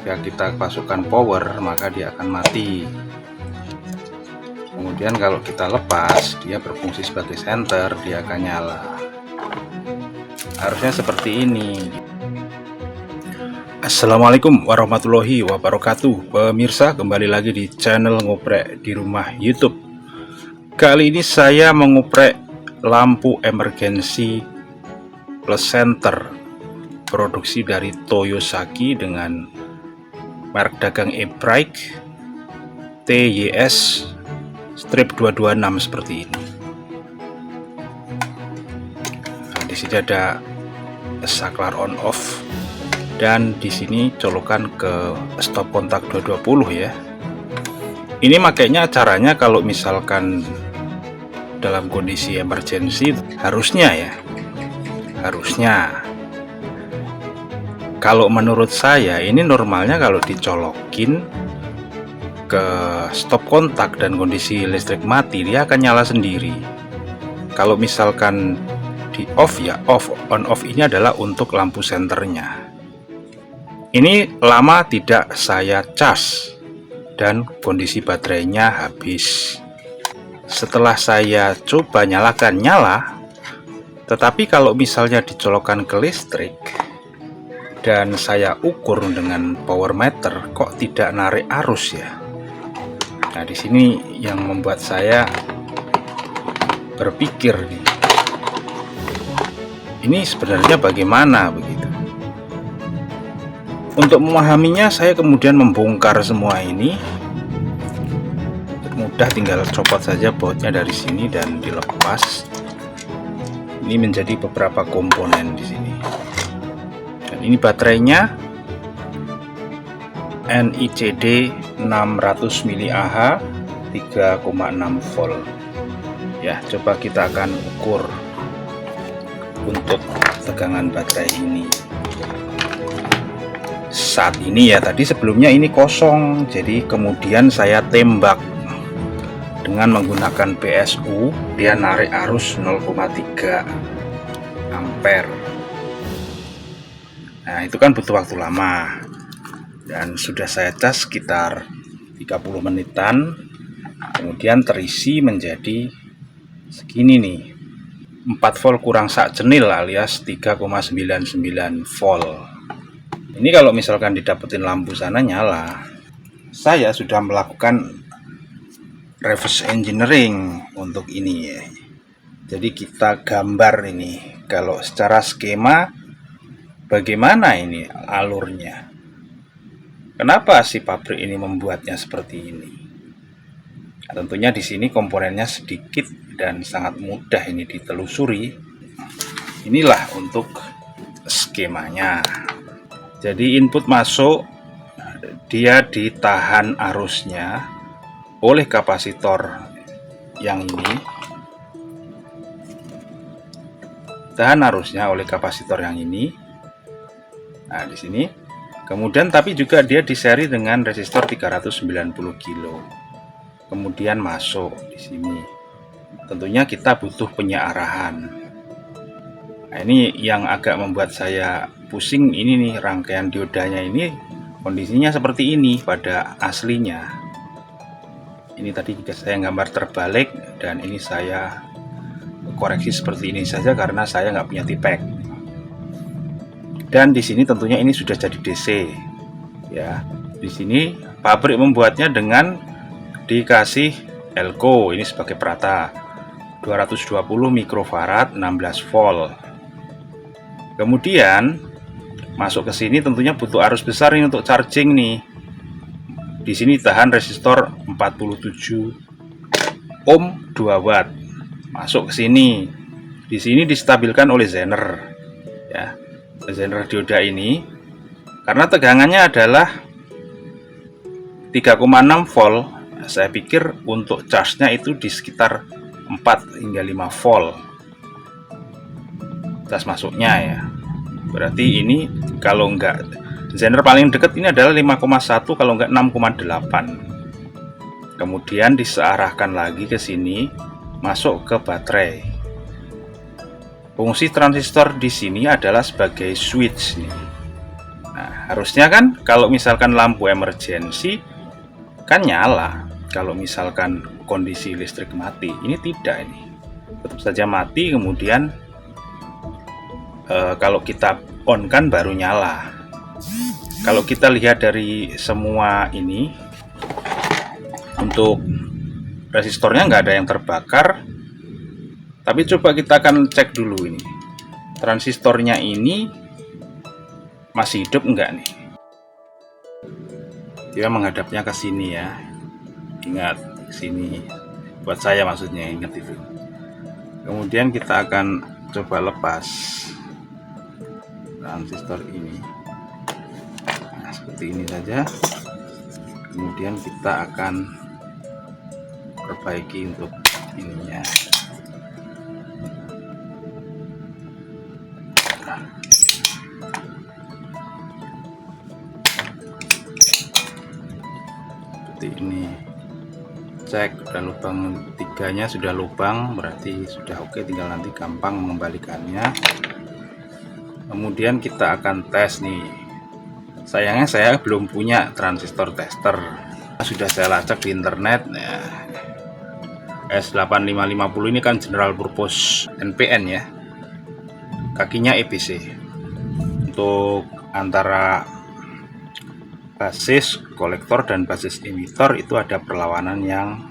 ketika kita masukkan power maka dia akan mati. Kemudian kalau kita lepas, dia berfungsi sebagai senter, dia akan nyala. Harusnya seperti ini. Assalamualaikum warahmatullahi wabarakatuh. Pemirsa, kembali lagi di channel Ngoprek di Rumah YouTube. Kali ini saya mengoprek lampu emergency plus center produksi dari Toyosaki dengan merek dagang eBrite TYS strip 226 seperti ini. Nah, di sini ada saklar on off dan di sini colokan ke stop kontak 220 ya. Ini makanya caranya kalau misalkan dalam kondisi emergency harusnya kalau menurut saya ini normalnya kalau dicolokin ke stop kontak dan kondisi listrik mati dia akan nyala sendiri. Kalau misalkan di off ya off, on off ini adalah untuk lampu senternya. Ini lama tidak saya cas dan kondisi baterainya habis. Setelah saya coba nyalakan, nyala, tetapi kalau misalnya dicolokkan ke listrik dan saya ukur dengan power meter kok tidak narik arus ya. Nah, di sini yang membuat saya berpikir nih, ini sebenarnya bagaimana begitu. Untuk memahaminya saya kemudian membongkar semua ini. Mudah, tinggal copot saja bautnya dari sini dan dilepas. Ini menjadi beberapa komponen di sini. Dan ini baterainya NICD 600 mAh 3,6 volt. Ya, coba kita akan ukur untuk tegangan baterai ini. Saat ini ya, tadi sebelumnya ini kosong, jadi kemudian saya tembak dengan menggunakan PSU, dia narik arus 0,3 ampere. Nah, itu kan butuh waktu lama dan sudah saya cas sekitar 30 menitan, kemudian terisi menjadi segini nih, 4 volt kurang sak cenil alias 3,99 volt. Ini kalau misalkan didapetin lampu sana nyala. Saya sudah melakukan reverse engineering untuk ini ya. Jadi kita gambar ini kalau secara skema bagaimana ini alurnya. Kenapa si pabrik ini membuatnya seperti ini? Nah, tentunya di sini komponennya sedikit dan sangat mudah ini ditelusuri. Inilah untuk skemanya. Jadi input masuk, dia ditahan arusnya oleh kapasitor yang ini, tahan arusnya oleh kapasitor yang ini. Nah, di sini kemudian tapi juga dia diseri dengan resistor 390 kilo, kemudian masuk di sini. Tentunya kita butuh penyearahan. Nah, ini yang agak membuat saya pusing ini nih, rangkaian diodanya ini kondisinya seperti ini pada aslinya. Ini tadi juga saya gambar terbalik dan ini saya koreksi seperti ini saja karena saya nggak punya tipek. Dan di sini tentunya ini sudah jadi DC ya. Di sini pabrik membuatnya dengan dikasih elko ini sebagai perata 220 mikrofarad 16 volt. Kemudian masuk ke sini tentunya butuh arus besar ini untuk charging nih. Di sini tahan resistor 47 ohm 2 watt. Masuk ke sini. Di sini distabilkan oleh Zener. Ya. Zener dioda ini karena tegangannya adalah 3,6 volt. Saya pikir untuk charge-nya itu di sekitar 4 hingga 5 volt. Tas masuknya ya. Berarti ini kalau enggak Zener paling dekat ini adalah 5,1 kalau enggak 6,8. Kemudian disearahkan lagi ke sini, masuk ke baterai. Fungsi transistor di sini adalah sebagai switch nih. Nah, harusnya kan kalau misalkan lampu emergensi kan nyala. Kalau misalkan kondisi listrik mati, ini tidak, ini tetap saja mati. Kemudian kalau kita on kan baru nyala. Kalau kita lihat dari semua ini, untuk resistornya nggak ada yang terbakar, tapi coba kita akan cek dulu ini transistornya ini masih hidup enggak nih. Dia menghadapnya ke sini ya, ingat sini, buat saya maksudnya, ingat itu. Kemudian kita akan coba lepas transistor ini, nah, seperti ini saja. Kemudian kita akan perbaiki untuk ininya. Seperti ini, cek dan lubang tiganya sudah lubang, berarti sudah oke, tinggal nanti gampang mengembalikannya. Kemudian kita akan tes nih. Sayangnya saya belum punya transistor tester, sudah saya lacak di internet. Nah, S8550 ini kan general purpose NPN ya, kakinya EBC. Untuk antara basis kolektor dan basis emitor itu ada perlawanan yang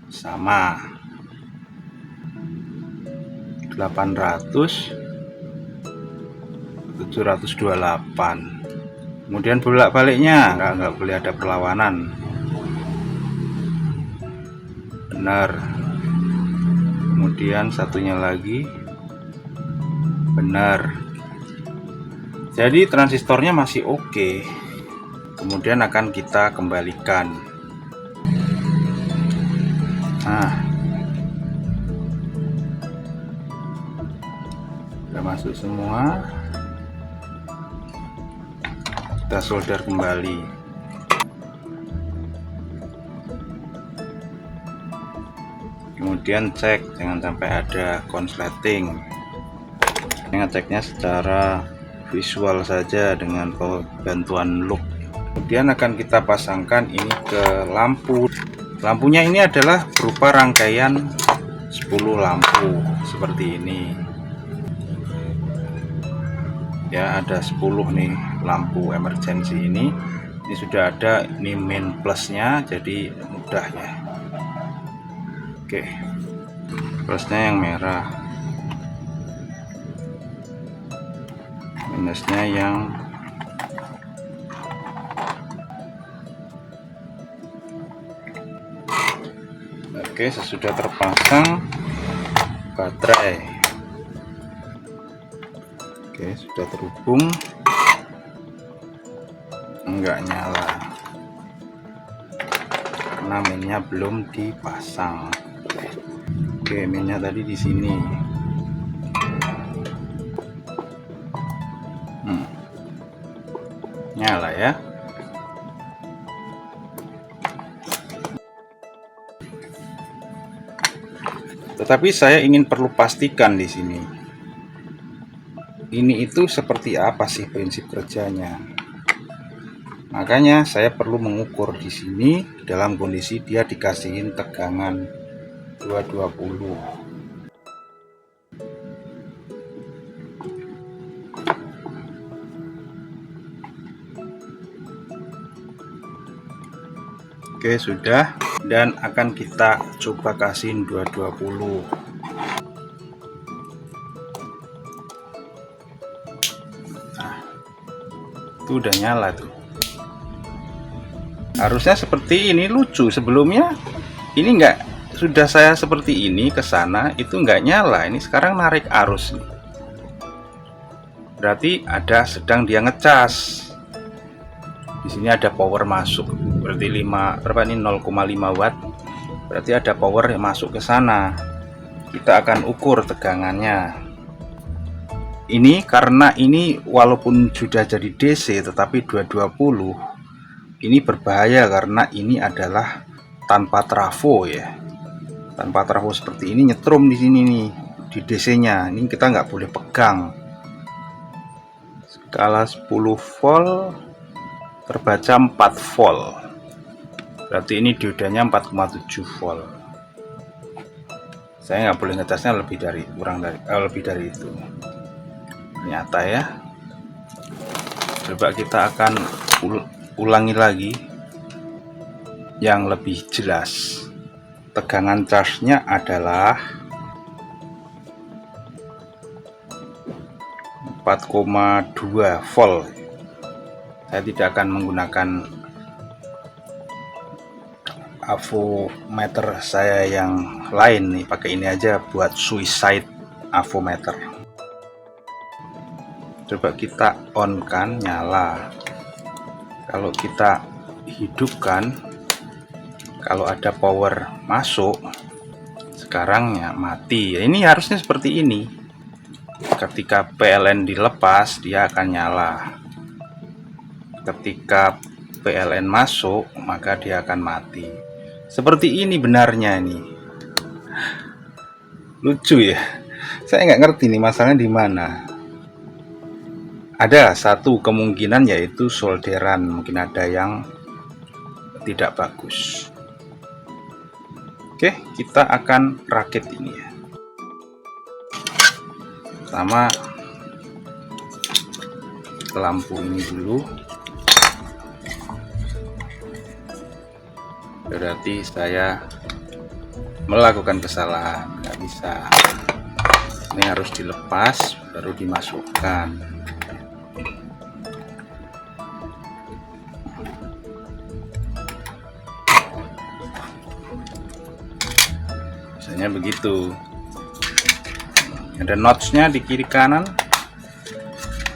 sama, 800 728. Kemudian bolak-baliknya nggak boleh ada perlawanan, benar. Kemudian satunya lagi benar. Jadi transistornya masih oke. Kemudian akan kita kembalikan. Nah, sudah masuk semua. Kita solder kembali. Kemudian cek, jangan sampai ada konsleting. Ngeceknya secara visual saja dengan bantuan loop. Kemudian akan kita pasangkan ini ke lampu. Lampunya ini adalah berupa rangkaian 10 lampu seperti ini ya, ada 10 nih lampu emergency ini sudah ada ini main plusnya, jadi mudah ya. Oke, plusnya yang merah, minusnya yang oke. Sesudah terpasang baterai, oke, sudah terhubung, enggak nyala karena minnya belum dipasang. Oke, minnya tadi di sini. Nyala ya. Tetapi saya perlu pastikan di sini, ini itu seperti apa sih prinsip kerjanya. Makanya saya perlu mengukur di sini dalam kondisi dia dikasihin tegangan 220. Oke, sudah, dan akan kita coba kasihin 220. Nah, itu udah nyala tuh. Harusnya seperti ini, lucu. Sebelumnya ini enggak, sudah saya seperti ini ke sana itu enggak nyala. Ini sekarang narik arus nih. Berarti ada sedang dia ngecas. Di sini ada power masuk. Berarti 0,5 watt. Berarti ada power yang masuk ke sana. Kita akan ukur tegangannya. Ini karena ini walaupun sudah jadi DC tetapi 220, ini berbahaya karena ini adalah tanpa trafo ya. Tanpa trafo seperti ini nyetrum di sini nih di DC-nya. Ini kita nggak boleh pegang. skala 10 volt terbaca 4 volt, berarti ini diodanya 4,7 volt. Saya nggak boleh ngetesnya lebih dari itu ternyata ya. Coba kita akan ulangi lagi yang lebih jelas. Tegangan charge-nya adalah 4,2 volt. Saya tidak akan menggunakan avometer saya yang lain nih, pakai ini aja buat suicide avometer. Coba kita on kan, nyala. Kalau kita hidupkan, kalau ada power masuk, sekarang ya mati. Ini harusnya seperti ini. Ketika PLN dilepas, dia akan nyala. Ketika PLN masuk, maka dia akan mati. Seperti ini benarnya ini. Lucu ya. Saya nggak ngerti nih masalahnya di mana. Ada satu kemungkinan yaitu solderan, mungkin ada yang tidak bagus. Oke, kita akan rakit ini ya. Pertama lampu ini dulu. Berarti saya melakukan kesalahan, nggak bisa. Ini harus dilepas baru dimasukkan. Biasanya begitu. Ada notch-nya di kiri kanan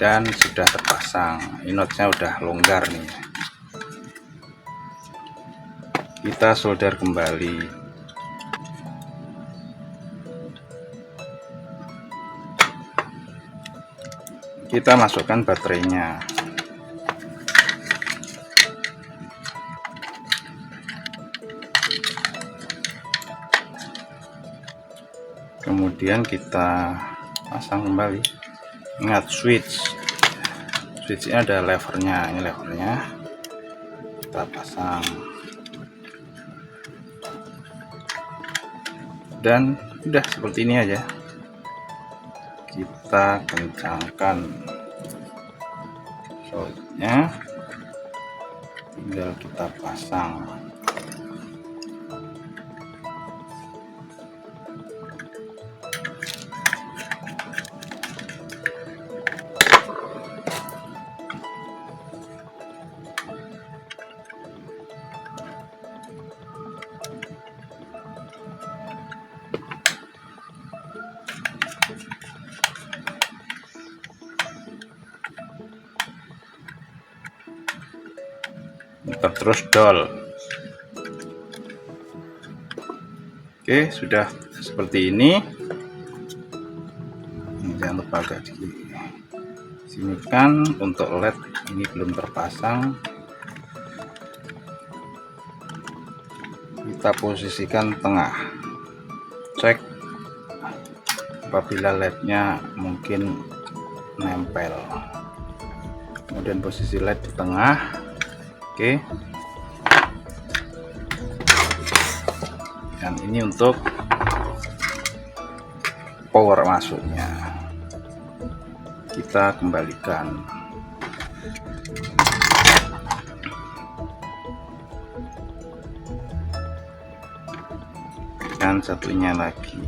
dan sudah terpasang. Ini notch-nya udah longgar nih. Kita solder kembali. Kita masukkan baterainya. Kemudian kita pasang kembali. Ingat switch-nya ada levernya. Ini levernya. Kita pasang. Dan udah seperti ini aja. Kita kencangkan soldernya, tinggal kita pasang. Terus dol. Oke, sudah seperti ini. Jangan lupa agak di sini kan, untuk LED ini belum terpasang. Kita posisikan tengah. Cek apabila LED-nya mungkin nempel. Kemudian posisi LED di tengah. Oke. Dan ini untuk power masuknya. Kita kembalikan. Dan satunya lagi.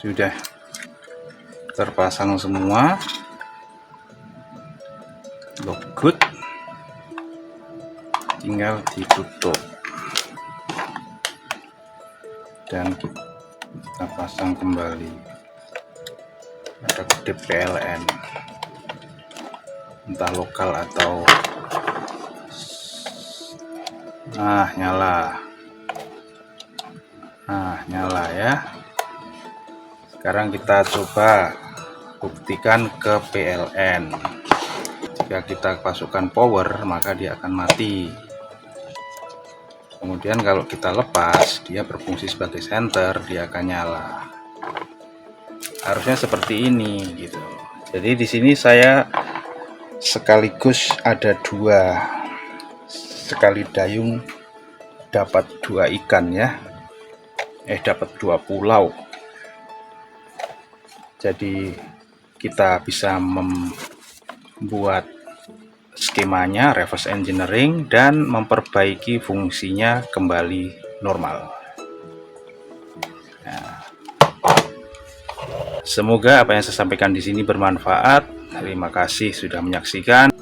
Sudah terpasang semua, lock good, tinggal ditutup dan kita pasang kembali. Ada kode PLN, entah lokal atau nyala. Nyala ya. Sekarang kita coba buktikan ke PLN. Jika kita masukkan power, maka dia akan mati. Kemudian kalau kita lepas, dia berfungsi sebagai senter, dia akan nyala. Harusnya seperti ini gitu. Jadi di sini saya sekaligus ada dua, sekali dayung dapat dua ikan ya. Dapat dua pulau. Jadi kita bisa membuat skemanya, reverse engineering, dan memperbaiki fungsinya kembali normal. Nah, semoga apa yang saya sampaikan di sini bermanfaat. Terima kasih sudah menyaksikan.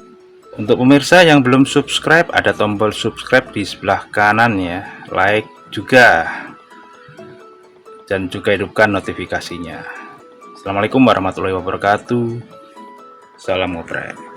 Untuk pemirsa yang belum subscribe, ada tombol subscribe di sebelah kanan ya, like juga, dan juga hidupkan notifikasinya. Assalamualaikum warahmatullahi wabarakatuh. Salam ngoprek.